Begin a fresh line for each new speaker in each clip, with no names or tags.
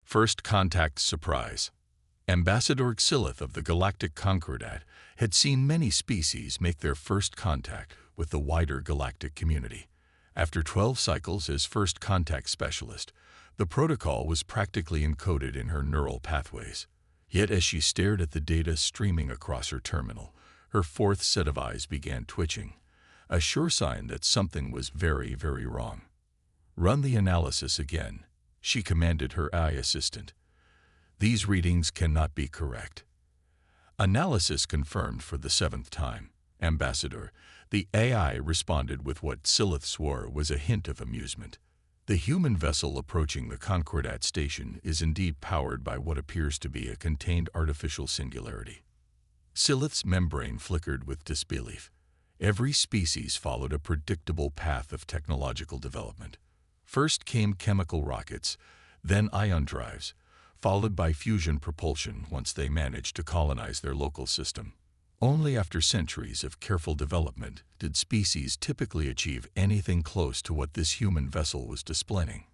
First contact surprise. Ambassador Xylith of the Galactic Concordat had seen many species make their first contact with the wider galactic community. After 12 cycles as first contact specialist, the protocol was practically encoded in her neural pathways. Yet as she stared at the data streaming across her terminal, her fourth set of eyes began twitching, a sure sign that something was very, very wrong. "Run the analysis again," she commanded her AI assistant. "These readings cannot be correct." Analysis confirmed for the 7th time. "Ambassador," the AI responded with what Xylith swore was a hint of amusement. "The human vessel approaching the Concordat station is indeed powered by what appears to be a contained artificial singularity." Xylith's membrane flickered with disbelief. Every species followed a predictable path of technological development. First came chemical rockets, then ion drives, followed by fusion propulsion once they managed to colonize their local system. Only after centuries of careful development did species typically achieve anything close to what this human vessel was displaying.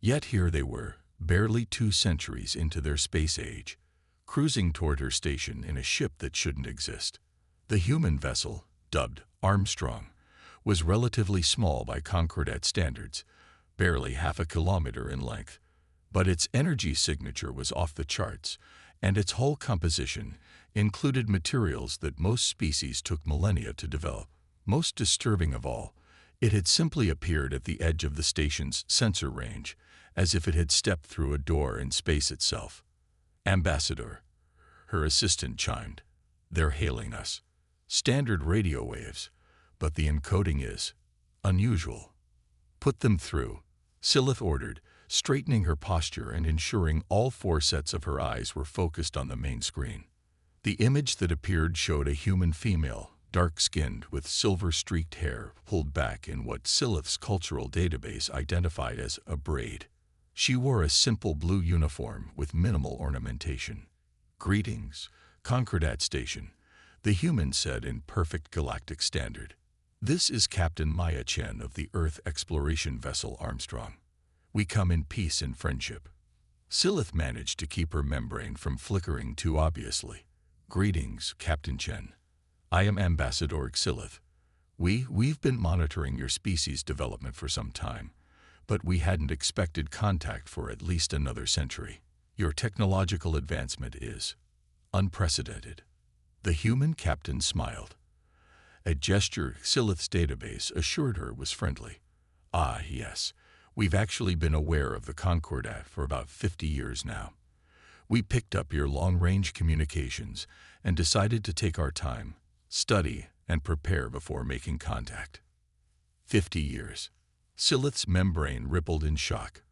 Yet here they were, barely 2 centuries into their space age, cruising toward her station in a ship that shouldn't exist. The human vessel, dubbed Armstrong, was relatively small by Concordat standards, barely half a kilometer in length. But its energy signature was off the charts, and its whole composition included materials that most species took millennia to develop. Most disturbing of all, it had simply appeared at the edge of the station's sensor range, as if it had stepped through a door in space itself. "Ambassador," her assistant chimed. "They're hailing us. Standard radio waves, but the encoding is unusual." "Put them through," Xylith ordered, straightening her posture and ensuring all 4 sets of her eyes were focused on the main screen. The image that appeared showed a human female, dark-skinned with silver-streaked hair pulled back in what Xylith's cultural database identified as a braid. She wore a simple blue uniform with minimal ornamentation. "Greetings, Concordat Station," the human said in perfect galactic standard. "This is Captain Maya Chen of the Earth exploration vessel Armstrong. We come in peace and friendship." Xylith managed to keep her membrane from flickering too obviously. "Greetings, Captain Chen. I am Ambassador Xylith. We've been monitoring your species development for some time, but we hadn't expected contact for at least another century. Your technological advancement is unprecedented." The human captain smiled. A gesture Xylith's database assured her was friendly. "Ah, yes. We've actually been aware of the Concordat for about 50 years now. We picked up your long-range communications and decided to take our time, study, and prepare before making contact." 50 years. Xylith's membrane rippled in shock.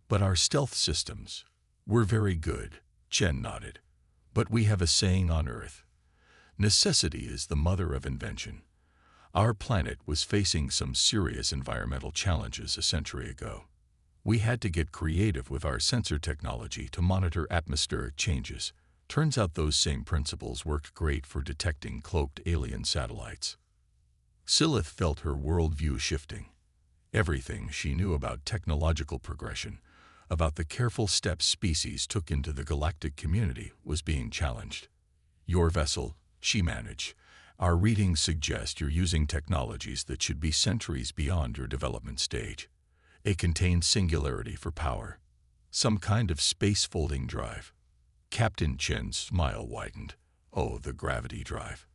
"But our stealth systems were very good," Chen nodded. "But we have a saying on Earth. Necessity is the mother of invention. Our planet was facing some serious environmental challenges a century ago. We had to get creative with our sensor technology to monitor atmospheric changes. Turns out those same principles worked great for detecting cloaked alien satellites." Xylith felt her worldview shifting. Everything she knew about technological progression, about the careful steps species took into the galactic community, was being challenged. "Your vessel," she managed, "our readings suggest you're using technologies that should be centuries beyond your development stage. It contains singularity for power. Some kind of space-folding drive." Captain Chen's smile widened. "Oh, the gravity drive.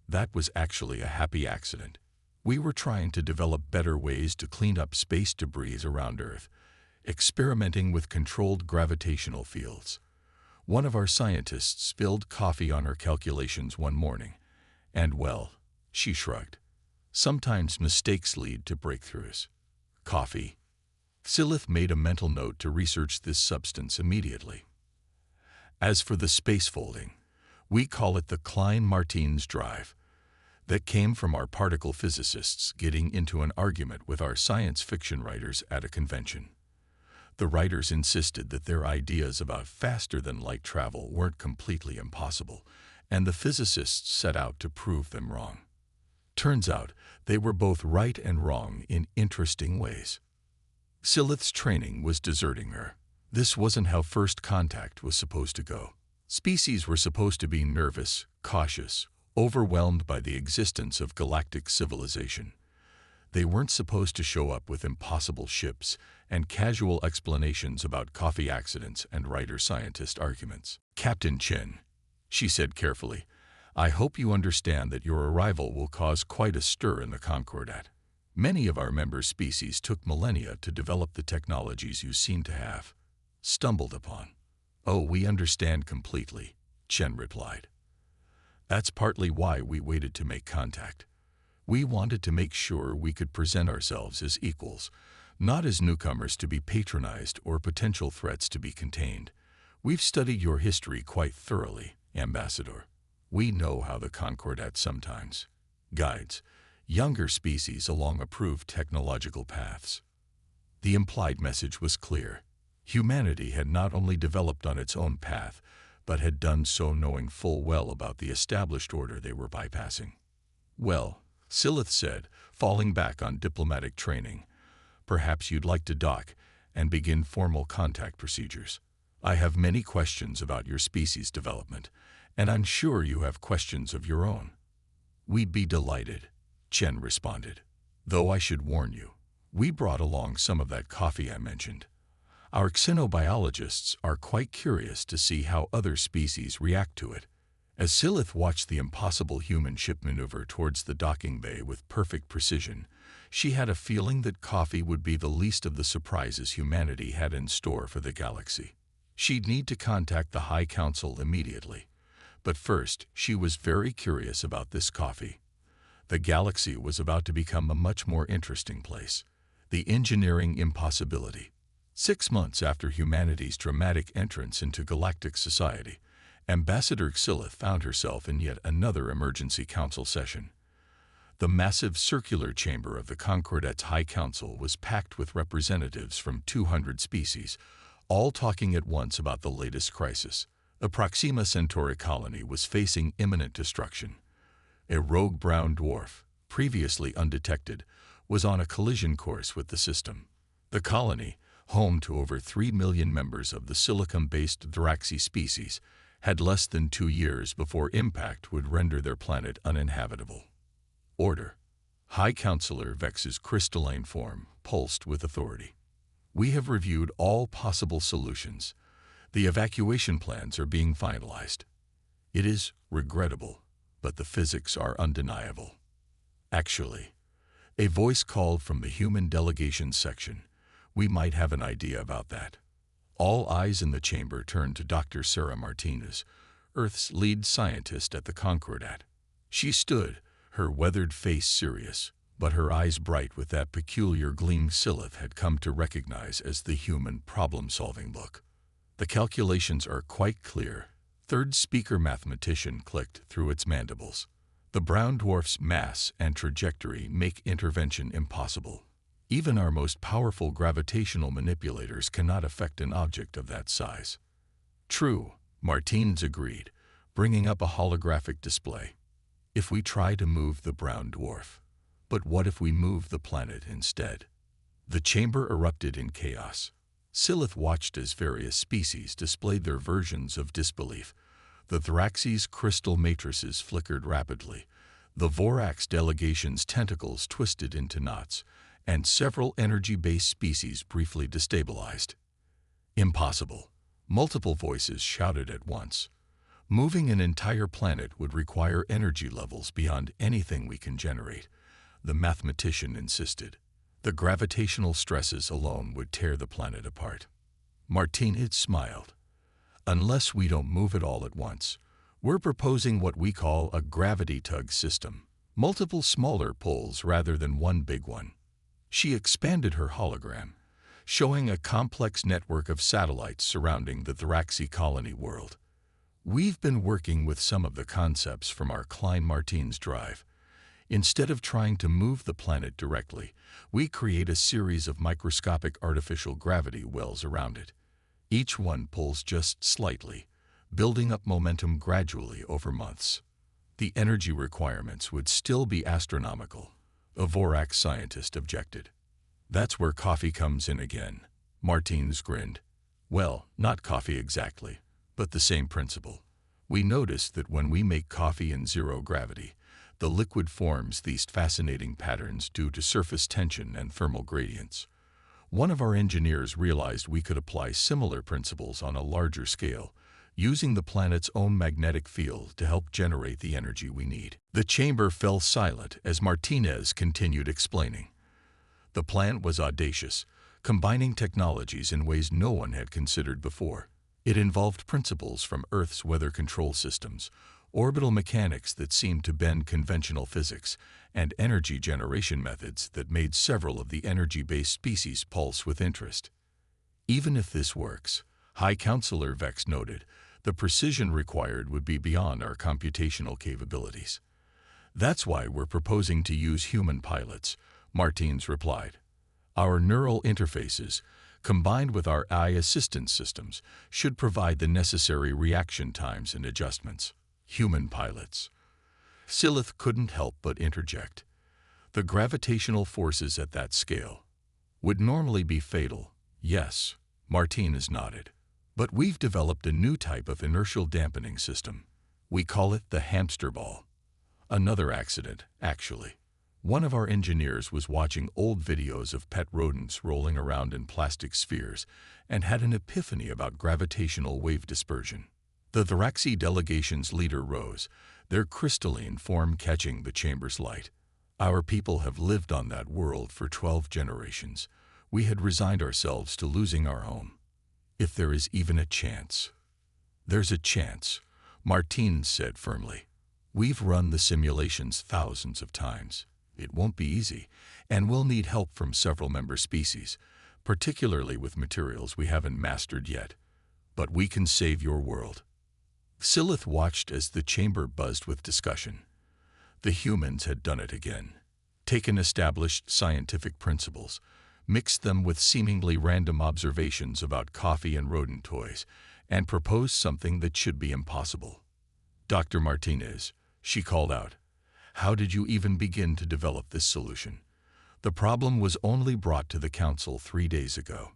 That was actually a happy accident. We were trying to develop better ways to clean up space debris around Earth, experimenting with controlled gravitational fields. One of our scientists spilled coffee on her calculations one morning, and well," she shrugged, "sometimes mistakes lead to breakthroughs." "Coffee." Xylith made a mental note to research this substance immediately. "As for the space folding, we call it the Klein-Martins drive. That came from our particle physicists getting into an argument with our science fiction writers at a convention. The writers insisted that their ideas about faster-than-light travel weren't completely impossible, and the physicists set out to prove them wrong. Turns out they were both right and wrong in interesting ways." Xylith's training was deserting her. This wasn't how first contact was supposed to go. Species were supposed to be nervous, cautious, overwhelmed by the existence of galactic civilization. They weren't supposed to show up with impossible ships and casual explanations about coffee accidents and writer-scientist arguments. "Captain Chen," she said carefully, "I hope you understand that your arrival will cause quite a stir in the Concordat. Many of our member species took millennia to develop the technologies you seem to have stumbled upon." "Oh, we understand completely," Chen replied. "That's partly why we waited to make contact. We wanted to make sure we could present ourselves as equals, not as newcomers to be patronized or potential threats to be contained. We've studied your history quite thoroughly, Ambassador. We know how the Concordat sometimes guides younger species along approved technological paths." The implied message was clear. Humanity had not only developed on its own path, but had done so knowing full well about the established order they were bypassing. "Well," Silith said, falling back on diplomatic training, "perhaps you'd like to dock and begin formal contact procedures. I have many questions about your species development, and I'm sure you have questions of your own." "We'd be delighted," Chen responded. "Though I should warn you, we brought along some of that coffee I mentioned. Our xenobiologists are quite curious to see how other species react to it." As Silith watched the impossible human ship maneuver towards the docking bay with perfect precision, she had a feeling that coffee would be the least of the surprises humanity had in store for the galaxy. She'd need to contact the High Council immediately. But first, she was very curious about this coffee. The galaxy was about to become a much more interesting place. The engineering impossibility. 6 months after humanity's dramatic entrance into galactic society, Ambassador Xylith found herself in yet another emergency council session. The massive circular chamber of the Concordat's High Council was packed with representatives from 200 species, all talking at once about the latest crisis. The Proxima Centauri colony was facing imminent destruction. A rogue brown dwarf, previously undetected, was on a collision course with the system. The colony, home to over 3 million members of the silicon-based Thraxi species, had less than 2 years before impact would render their planet uninhabitable. Order. High Counselor Vex's crystalline form pulsed with authority. "We have reviewed all possible solutions. The evacuation plans are being finalized. It is regrettable, but the physics are undeniable." "Actually," a voice called from the human delegation section, "we might have an idea about that." All eyes in the chamber turned to Dr. Sarah Martinez, Earth's lead scientist at the Concordat. She stood, her weathered face serious, but her eyes bright with that peculiar gleam Silith had come to recognize as the human problem-solving look. "The calculations are quite clear." Third speaker mathematician clicked through its mandibles. "The brown dwarf's mass and trajectory make intervention impossible. Even our most powerful gravitational manipulators cannot affect an object of that size." "True," Martinez agreed, bringing up a holographic display. "If we try to move the brown dwarf. But what if we move the planet instead?" The chamber erupted in chaos. Silith watched as various species displayed their versions of disbelief. The Thraxi's crystal matrices flickered rapidly. The Vorax delegation's tentacles twisted into knots, and several energy-based species briefly destabilized. "Impossible," multiple voices shouted at once. "Moving an entire planet would require energy levels beyond anything we can generate," the mathematician insisted. "The gravitational stresses alone would tear the planet apart." Martinez smiled. "Unless we don't move it all at once, we're proposing what we call a gravity tug system. Multiple smaller pulls rather than one big one." She expanded her hologram, showing a complex network of satellites surrounding the Thraxi colony world. "We've been working with some of the concepts from our Klein-Martins drive. Instead of trying to move the planet directly, we create a series of microscopic artificial gravity wells around it. Each one pulls just slightly, building up momentum gradually over months. The energy requirements would still be astronomical," a Vorax scientist objected. "That's where coffee comes in again," Martinez grinned. Well, not coffee exactly, but the same principle. We noticed that when we make coffee in zero gravity, the liquid forms these fascinating patterns due to surface tension and thermal gradients. One of our engineers realized we could apply similar principles on a larger scale, using the planet's own magnetic field to help generate the energy we need. The chamber fell silent as Martinez continued explaining. The plan was audacious, combining technologies in ways no one had considered before. It involved principles from Earth's weather control systems, orbital mechanics that seemed to bend conventional physics, and energy generation methods that made several of the energy-based species pulse with interest. Even if this works, High Counselor Vex noted, the precision required would be beyond our computational capabilities. That's why we're proposing to use human pilots, Martins replied. Our neural interfaces, combined with our eye assistance systems, should provide the necessary reaction times and adjustments. Human pilots. Silith couldn't help but interject. The gravitational forces at that scale would normally be fatal. Yes, Martinez nodded. But we've developed a new type of inertial dampening system. We call it the hamster ball. Another accident, actually. One of our engineers was watching old videos of pet rodents rolling around in plastic spheres and had an epiphany about gravitational wave dispersion. The Galaxy delegation's leader rose, their crystalline form catching the chamber's light. Our people have lived on that world for 12 generations. We had resigned ourselves to losing our home. If there is even a chance. There's a chance, Martins said firmly. We've run the simulations thousands of times. It won't be easy, and we'll need help from several member species, particularly with materials we haven't mastered yet. But we can save your world. Silith watched as the chamber buzzed with discussion. The humans had done it again. Taken established scientific principles, mixed them with seemingly random observations about coffee and rodent toys, and proposed something that should be impossible. Dr. Martinez, she called out. How did you even begin to develop this solution? The problem was only brought to the council 3 days ago.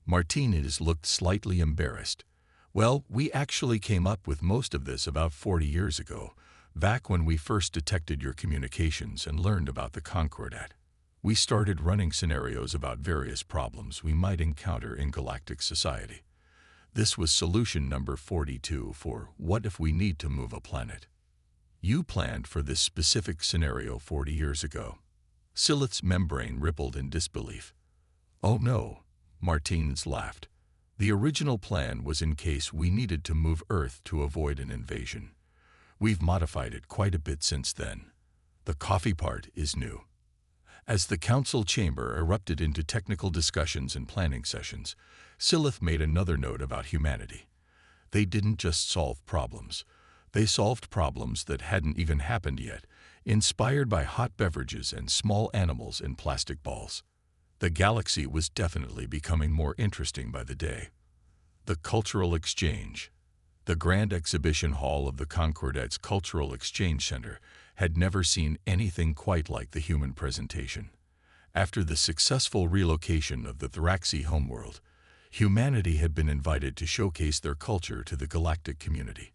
Martinez looked slightly embarrassed. Well, we actually came up with most of this about 40 years ago, back when we first detected your communications and learned about the Concordat. We started running scenarios about various problems we might encounter in galactic society. This was solution number 42 for what if we need to move a planet. You planned for this specific scenario 40 years ago. Silith's membrane rippled in disbelief. Oh no, Martins laughed. The original plan was in case we needed to move Earth to avoid an invasion. We've modified it quite a bit since then. The coffee part is new. As the council chamber erupted into technical discussions and planning sessions, Silith made another note about humanity. They didn't just solve problems. They solved problems that hadn't even happened yet, inspired by hot beverages and small animals in plastic balls. The galaxy was definitely becoming more interesting by the day. The cultural exchange. The grand exhibition hall of the Concordat's Cultural Exchange Center had never seen anything quite like the human presentation. After the successful relocation of the Galaxy homeworld, humanity had been invited to showcase their culture to the galactic community.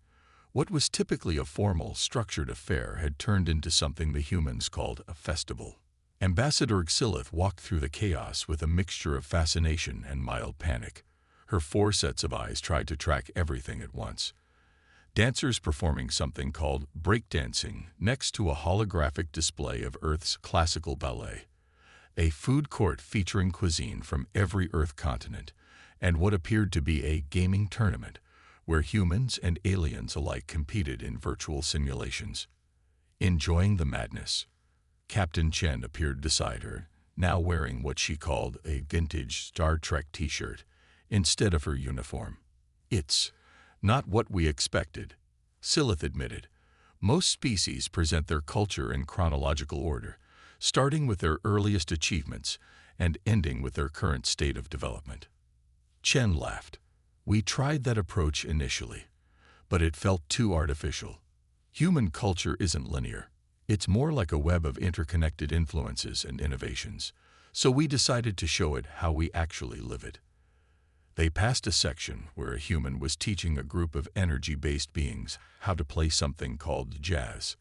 What was typically a formal, structured affair had turned into something the humans called a festival. Ambassador Silith walked through the chaos with a mixture of fascination and mild panic. Her 4 sets of eyes tried to track everything at once. Dancers performing something called breakdancing next to a holographic display of Earth's classical ballet. A food court featuring cuisine from every Earth continent, and what appeared to be a gaming tournament, where humans and aliens alike competed in virtual simulations. Enjoying the madness, Captain Chen appeared beside her, now wearing what she called a vintage Star Trek t-shirt instead of her uniform. It's not what we expected, Silith admitted. Most species present their culture in chronological order, starting with their earliest achievements and ending with their current state of development. Chen laughed. We tried that approach initially, but it felt too artificial. Human culture isn't linear. It's more like a web of interconnected influences and innovations, so we decided to show it how we actually live it. They passed a section where a human was teaching a group of energy-based beings how to play something called jazz.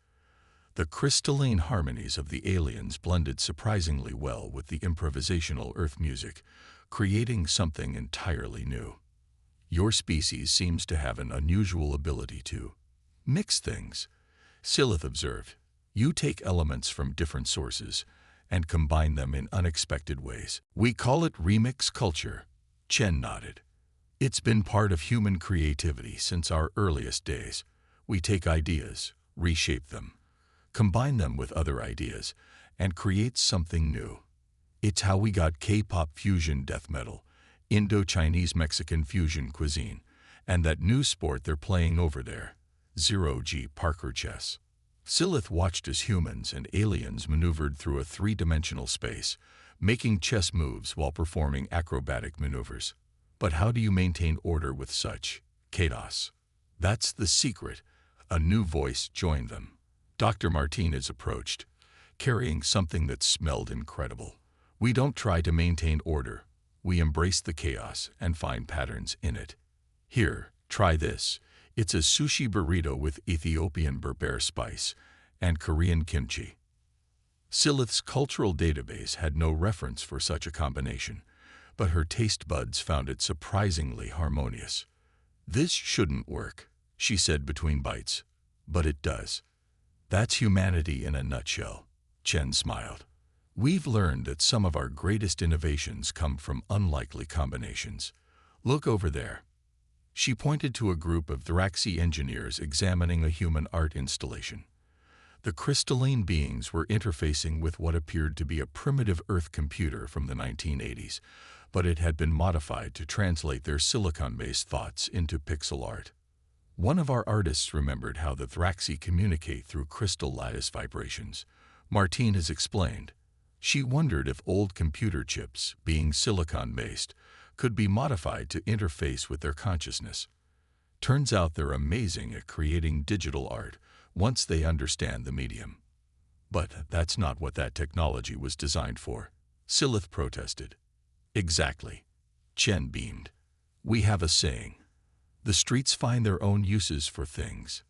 The crystalline harmonies of the aliens blended surprisingly well with the improvisational Earth music, creating something entirely new. Your species seems to have an unusual ability to mix things, Silith observed. You take elements from different sources and combine them in unexpected ways. We call it remix culture, Chen nodded. It's been part of human creativity since our earliest days. We take ideas, reshape them, combine them with other ideas, and create something new. It's how we got K-pop fusion death metal, Indo-Chinese Mexican fusion cuisine, and that new sport they're playing over there, Zero-G Parker chess. Silith watched as humans and aliens maneuvered through a three-dimensional space, making chess moves while performing acrobatic maneuvers. But how do you maintain order with such chaos? That's the secret. A new voice joined them. Dr. Martinez approached, carrying something that smelled incredible. We don't try to maintain order. We embrace the chaos and find patterns in it. Here, try this. It's a sushi burrito with Ethiopian berbere spice and Korean kimchi. Silith's cultural database had no reference for such a combination, but her taste buds found it surprisingly harmonious. This shouldn't work, she said between bites, but it does. That's humanity in a nutshell, Chen smiled. We've learned that some of our greatest innovations come from unlikely combinations. Look over there. She pointed to a group of Thraxi engineers examining a human art installation. The crystalline beings were interfacing with what appeared to be a primitive Earth computer from the 1980s, but it had been modified to translate their silicon-based thoughts into pixel art. One of our artists remembered how the Thraxi communicate through crystal lattice vibrations. Martine has explained. She wondered if old computer chips, being silicon-based, could be modified to interface with their consciousness. Turns out they're amazing at creating digital art once they understand the medium. But that's not what that technology was designed for, Silith protested. Exactly. Chen beamed. We have a saying. The streets find their own uses for things.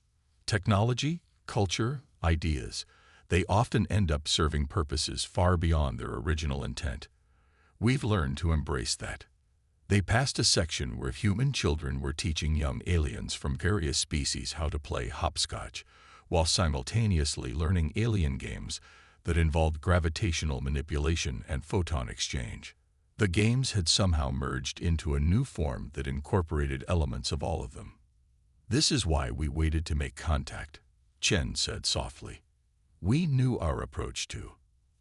Technology, culture, ideas, they often end up serving purposes far beyond their original intent. We've learned to embrace that. They passed a section where human children were teaching young aliens from various species how to play hopscotch, while simultaneously learning alien games that involved gravitational manipulation and photon exchange. The games had somehow merged into a new form that incorporated elements of all of them. This is why we waited to make contact, Chen said softly. We knew our approach to,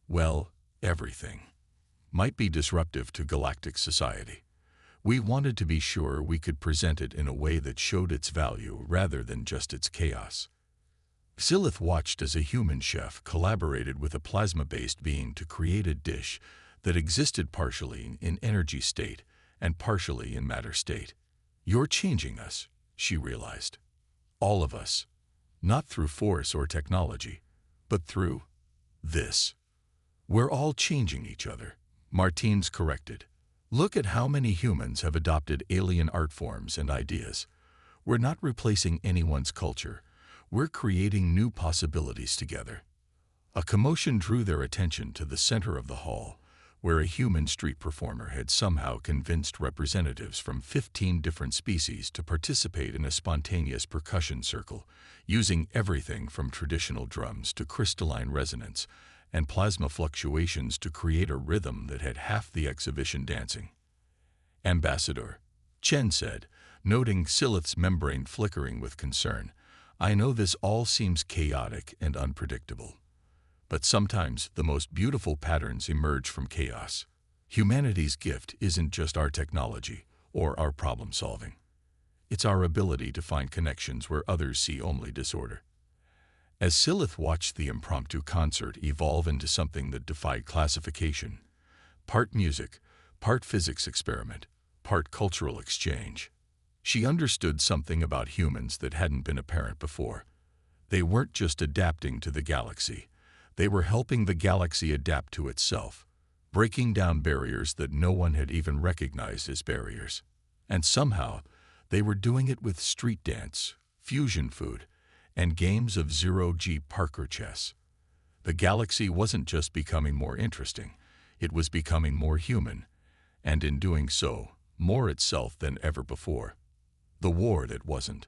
well, everything might be disruptive to galactic society. We wanted to be sure we could present it in a way that showed its value rather than just its chaos. Silith watched as a human chef collaborated with a plasma-based being to create a dish that existed partially in energy state and partially in matter state. You're changing us, she realized. All of us. Not through force or technology, but through this. We're all changing each other, Martins corrected. Look at how many humans have adopted alien art forms and ideas. We're not replacing anyone's culture. We're creating new possibilities together. A commotion drew their attention to the center of the hall, where a human street performer had somehow convinced representatives from 15 different species to participate in a spontaneous percussion circle, using everything from traditional drums to crystalline resonance and plasma fluctuations to create a rhythm that had half the exhibition dancing. Ambassador, Chen said, noting Silith's membrane flickering with concern, I know this all seems chaotic and unpredictable. But sometimes the most beautiful patterns emerge from chaos. Humanity's gift isn't just our technology or our problem solving. It's our ability to find connections where others see only disorder. As Silith watched the impromptu concert evolve into something that defied classification, part music, part physics experiment, part cultural exchange, she understood something about humans that hadn't been apparent before. They weren't just adapting to the galaxy. They were helping the galaxy adapt to itself, breaking down barriers that no one had even recognized as barriers. And somehow, they were doing it with street dance, fusion food, and games of zero-G Parker chess. The galaxy wasn't just becoming more interesting, it was becoming more human, and in doing so, more itself than ever before. The war that wasn't.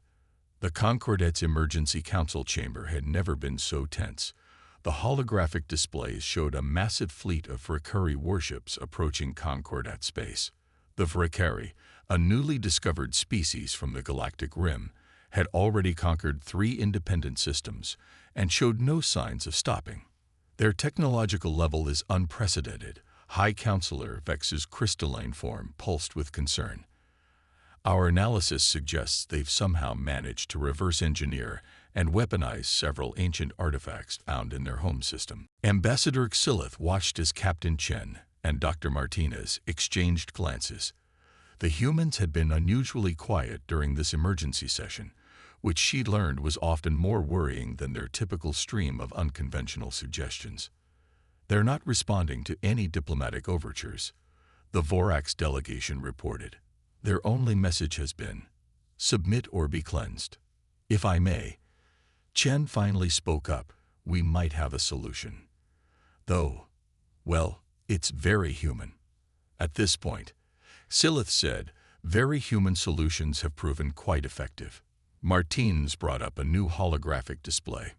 The Concordet's emergency council chamber had never been so tense. The holographic displays showed a massive fleet of Valkyrie warships approaching Concordat space. The Valkyrie, a newly discovered species from the galactic rim, had already conquered 3 independent systems and showed no signs of stopping. Their technological level is unprecedented. High Counselor Vex's crystalline form pulsed with concern. Our analysis suggests they've somehow managed to reverse engineer and weaponize several ancient artifacts found in their home system. Ambassador Xylith watched as Captain Chen and Dr. Martinez exchanged glances. The humans had been unusually quiet during this emergency session, which she learned was often more worrying than their typical stream of unconventional suggestions. They're not responding to any diplomatic overtures, the Vorax delegation reported. Their only message has been, submit or be cleansed. If I may, Chen finally spoke up, we might have a solution. Though, well, it's very human. At this point, Xylith said, very human solutions have proven quite effective. Martins brought up a new holographic display.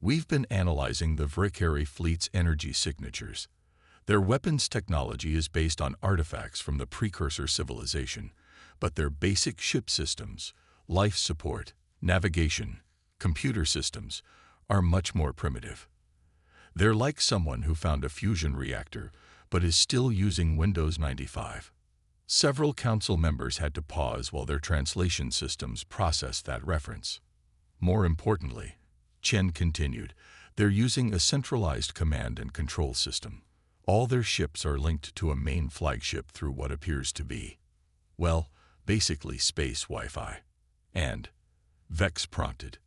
We've been analyzing the Valkyrie fleet's energy signatures. Their weapons technology is based on artifacts from the precursor civilization, but their basic ship systems, life support, navigation, computer systems are much more primitive. They're like someone who found a fusion reactor but is still using Windows 95. Several council members had to pause while their translation systems processed that reference. More importantly, Chen continued, they're using a centralized command and control system. All their ships are linked to a main flagship through what appears to be, well, basically space Wi-Fi. And, Vex prompted.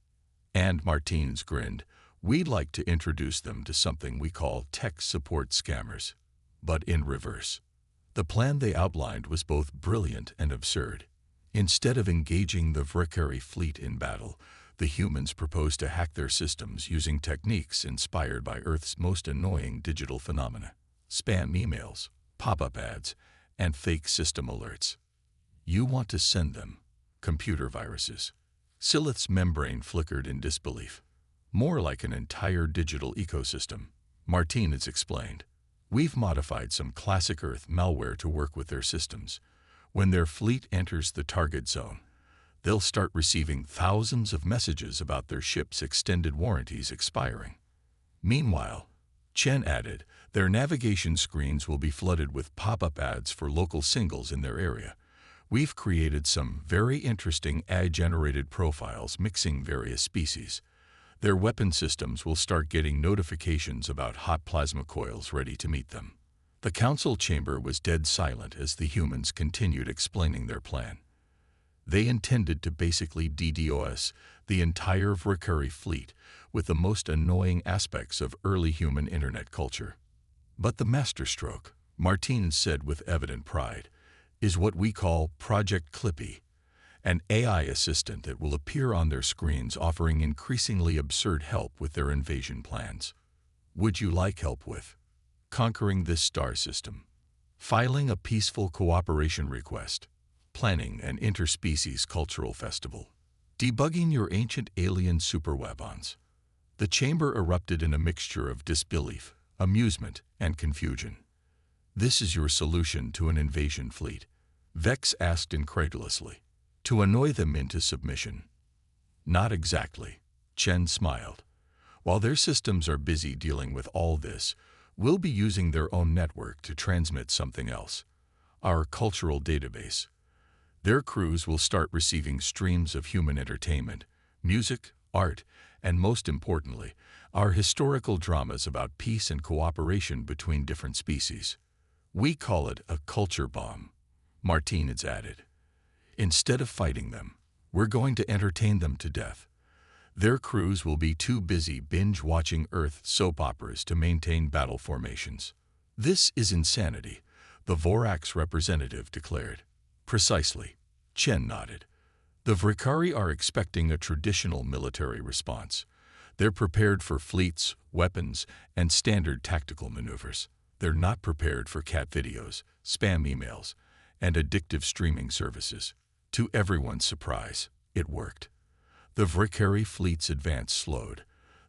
And Martins grinned, we'd like to introduce them to something we call tech support scammers, but in reverse. The plan they outlined was both brilliant and absurd. Instead of engaging the Valkyrie fleet in battle, the humans proposed to hack their systems using techniques inspired by Earth's most annoying digital phenomena. Spam emails, pop-up ads, and fake system alerts. You want to send them computer viruses. Xylith's membrane flickered in disbelief. More like an entire digital ecosystem, Martinez explained. We've modified some classic Earth malware to work with their systems. When their fleet enters the target zone, they'll start receiving thousands of messages about their ship's extended warranties expiring. Meanwhile, Chen added, their navigation screens will be flooded with pop-up ads for local singles in their area. We've created some very interesting ad-generated profiles mixing various species. Their weapon systems will start getting notifications about hot plasma coils ready to meet them. The council chamber was dead silent as the humans continued explaining their plan. They intended to basically DDoS the entire Valkyrie fleet with the most annoying aspects of early human internet culture. But the masterstroke, Martins said with evident pride, is what we call Project Clippy, an AI assistant that will appear on their screens offering increasingly absurd help with their invasion plans. Would you like help with conquering this star system, filing a peaceful cooperation request, planning an interspecies cultural festival, debugging your ancient alien superweapons? The chamber erupted in a mixture of disbelief, amusement, and confusion. This is your solution to an invasion fleet? Vex asked incredulously. To annoy them into submission? Not exactly, Chen smiled. While their systems are busy dealing with all this, we'll be using their own network to transmit something else, our cultural database. Their crews will start receiving streams of human entertainment, music, art, and most importantly, our historical dramas about peace and cooperation between different species. We call it a culture bomb, Martinez added. Instead of fighting them, we're going to entertain them to death. Their crews will be too busy binge-watching Earth soap operas to maintain battle formations. This is insanity, the Vorax representative declared. Precisely, Chen nodded. The Vrikari are expecting a traditional military response. They're prepared for fleets, weapons, and standard tactical maneuvers. They're not prepared for cat videos, spam emails, and addictive streaming services. To everyone's surprise, it worked. The Vrikari fleet's advance slowed,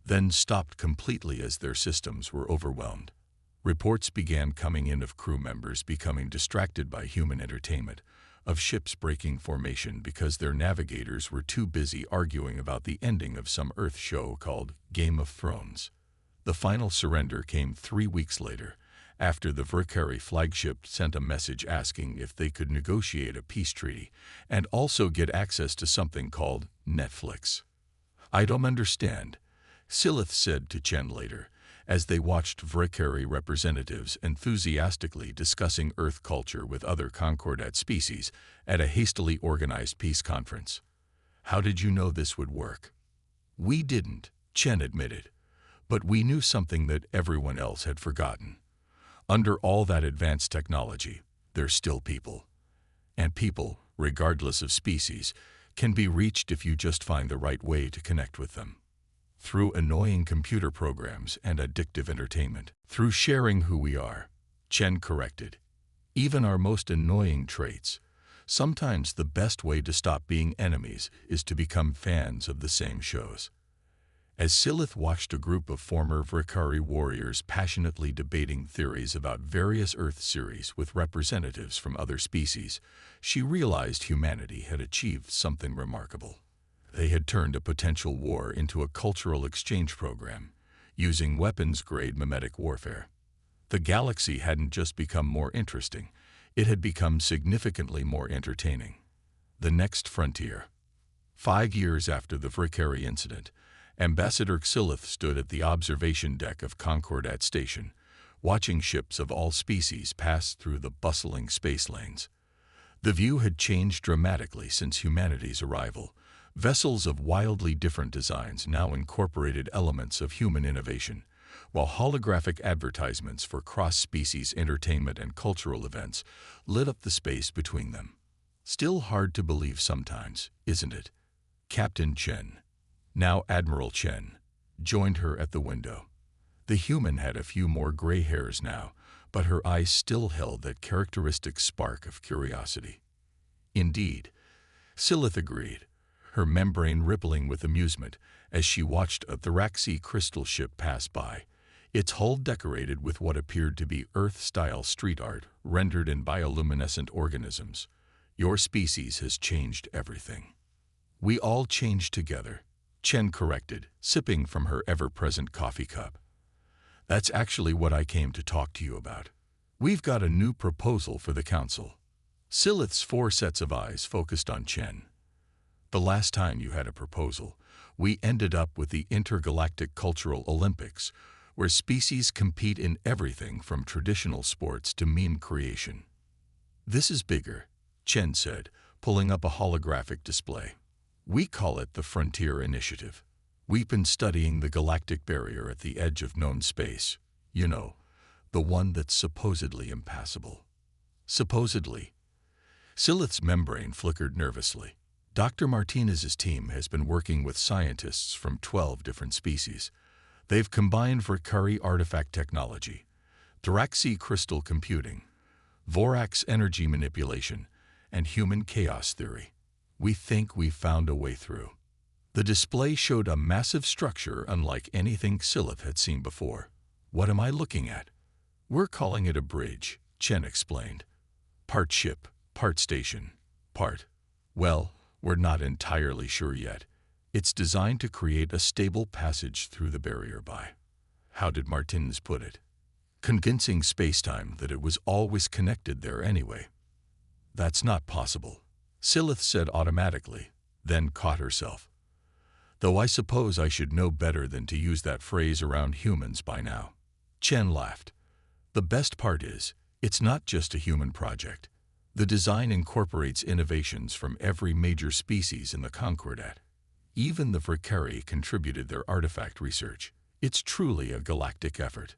then stopped completely as their systems were overwhelmed. Reports began coming in of crew members becoming distracted by human entertainment, of ships breaking formation because their navigators were too busy arguing about the ending of some Earth show called Game of Thrones. The final surrender came 3 weeks later, after the Vrikari flagship sent a message asking if they could negotiate a peace treaty and also get access to something called Netflix. "I don't understand," Silith said to Chen later, as they watched Vrikari representatives enthusiastically discussing Earth culture with other Concordat species at a hastily organized peace conference. "How did you know this would work?" "We didn't," Chen admitted, "but we knew something that everyone else had forgotten. Under all that advanced technology, they're still people. And people, regardless of species, can be reached if you just find the right way to connect with them. Through annoying computer programs and addictive entertainment. Through sharing who we are," Chen corrected. "Even our most annoying traits. Sometimes the best way to stop being enemies is to become fans of the same shows." As Silith watched a group of former Vrikari warriors passionately debating theories about various Earth series with representatives from other species, she realized humanity had achieved something remarkable. They had turned a potential war into a cultural exchange program, using weapons-grade mimetic warfare. The galaxy hadn't just become more interesting, it had become significantly more entertaining. The next frontier. 5 years after the Vrikari incident, Ambassador Xilith stood at the observation deck of Concordat Station, watching ships of all species pass through the bustling space lanes. The view had changed dramatically since humanity's arrival. Vessels of wildly different designs now incorporated elements of human innovation, while holographic advertisements for cross-species entertainment and cultural events lit up the space between them. Still hard to believe sometimes, isn't it? Captain Chen, now Admiral Chen, joined her at the window. The human had a few more gray hairs now, but her eyes still held that characteristic spark of curiosity. "Indeed," Silith agreed, her membrane rippling with amusement as she watched a Thraxi crystal ship pass by, its hull decorated with what appeared to be Earth-style street art rendered in bioluminescent organisms. "Your species has changed everything." "We all changed together," Chen corrected, sipping from her ever-present coffee cup. "That's actually what I came to talk to you about. We've got a new proposal for the Council." Silith's 4 sets of eyes focused on Chen. "The last time you had a proposal, we ended up with the Intergalactic Cultural Olympics, where species compete in everything from traditional sports to meme creation." "This is bigger," Chen said, pulling up a holographic display. "We call it the Frontier Initiative. We've been studying the galactic barrier at the edge of known space. You know, the one that's supposedly impassable." "Supposedly?" Silith's membrane flickered nervously. "Dr. Martinez's team has been working with scientists from 12 different species. They've combined Vrikari artifact technology, Thraxi crystal computing, Vorax energy manipulation, and human chaos theory. We think we've found a way through." The display showed a massive structure unlike anything Silith had seen before. "What am I looking at?" "We're calling it a bridge," Chen explained. "Part ship, part station, part... well, we're not entirely sure yet. It's designed to create a stable passage through the barrier by..." How did Martinez put it? "Condensing spacetime that it was always connected there anyway." "That's not possible," Silith said automatically, then caught herself. "Though I suppose I should know better than to use that phrase around humans by now." Chen laughed. "The best part is, it's not just a human project. The design incorporates innovations from every major species in the Concordat. Even the Vrikari contributed their artifact research. It's truly a galactic effort."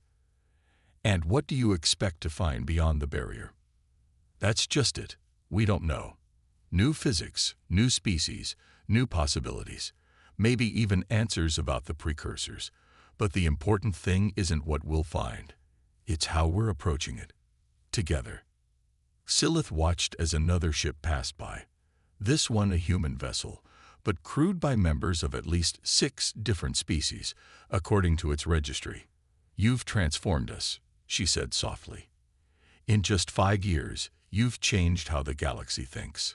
"And what do you expect to find beyond the barrier?" "That's just it. We don't know. New physics, new species, new possibilities, maybe even answers about the precursors. But the important thing isn't what we'll find. It's how we're approaching it. Together. Silith watched as another ship passed by. This one a human vessel, but crewed by members of at least 6 different species, according to its registry. "You've transformed us," she said softly. "In just 5 years, you've changed how the galaxy thinks."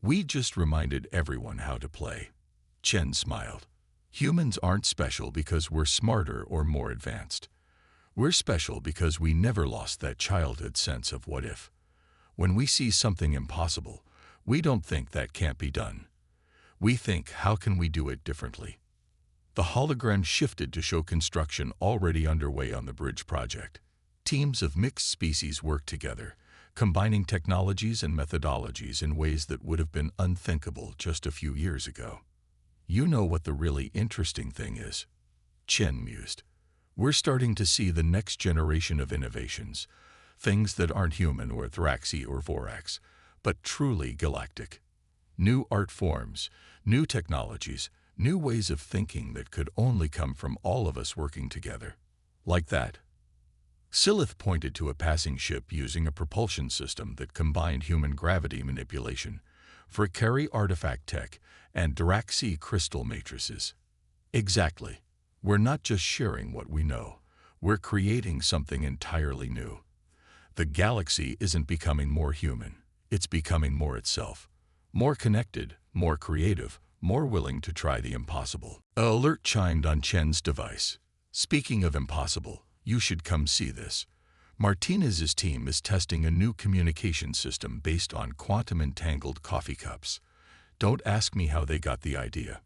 "We just reminded everyone how to play." Chen smiled. "Humans aren't special because we're smarter or more advanced. We're special because we never lost that childhood sense of what if. When we see something impossible, we don't think that can't be done. We think, how can we do it differently?" The hologram shifted to show construction already underway on the bridge project. Teams of mixed species worked together, combining technologies and methodologies in ways that would have been unthinkable just a few years ago. "You know what the really interesting thing is?" Chen mused. "We're starting to see the next generation of innovations, things that aren't human or Thraxi or Vorax, but truly galactic. New art forms, new technologies, new ways of thinking that could only come from all of us working together. Like that." Silith pointed to a passing ship using a propulsion system that combined human gravity manipulation, Fricari artifact tech, and Draxi crystal matrices. "Exactly. We're not just sharing what we know. We're creating something entirely new. The galaxy isn't becoming more human. It's becoming more itself. More connected, more creative, more willing to try the impossible." An alert chimed on Chen's device. "Speaking of impossible, you should come see this. Martinez's team is testing a new communication system based on quantum-entangled coffee cups. Don't ask me how they got the idea."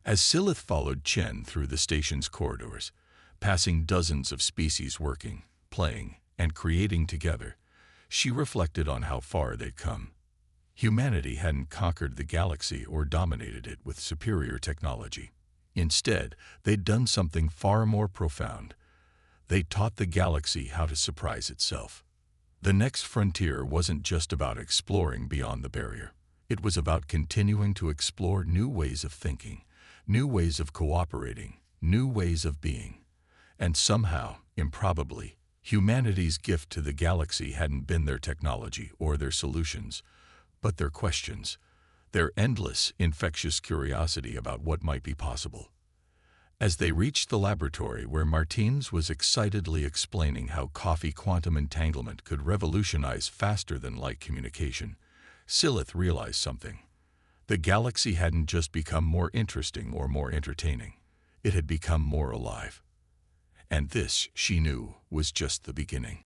As Silith followed Chen through the station's corridors, passing dozens of species working, playing, and creating together, she reflected on how far they'd come. Humanity hadn't conquered the galaxy or dominated it with superior technology. Instead, they'd done something far more profound. They taught the galaxy how to surprise itself. The next frontier wasn't just about exploring beyond the barrier. It was about continuing to explore new ways of thinking, new ways of cooperating, new ways of being. And somehow, improbably, humanity's gift to the galaxy hadn't been their technology or their solutions, but their questions, their endless, infectious curiosity about what might be possible. As they reached the laboratory where Martins was excitedly explaining how coffee quantum entanglement could revolutionize faster-than-light communication, Silith realized something. The galaxy hadn't just become more interesting or more entertaining. It had become more alive. And this, she knew, was just the beginning.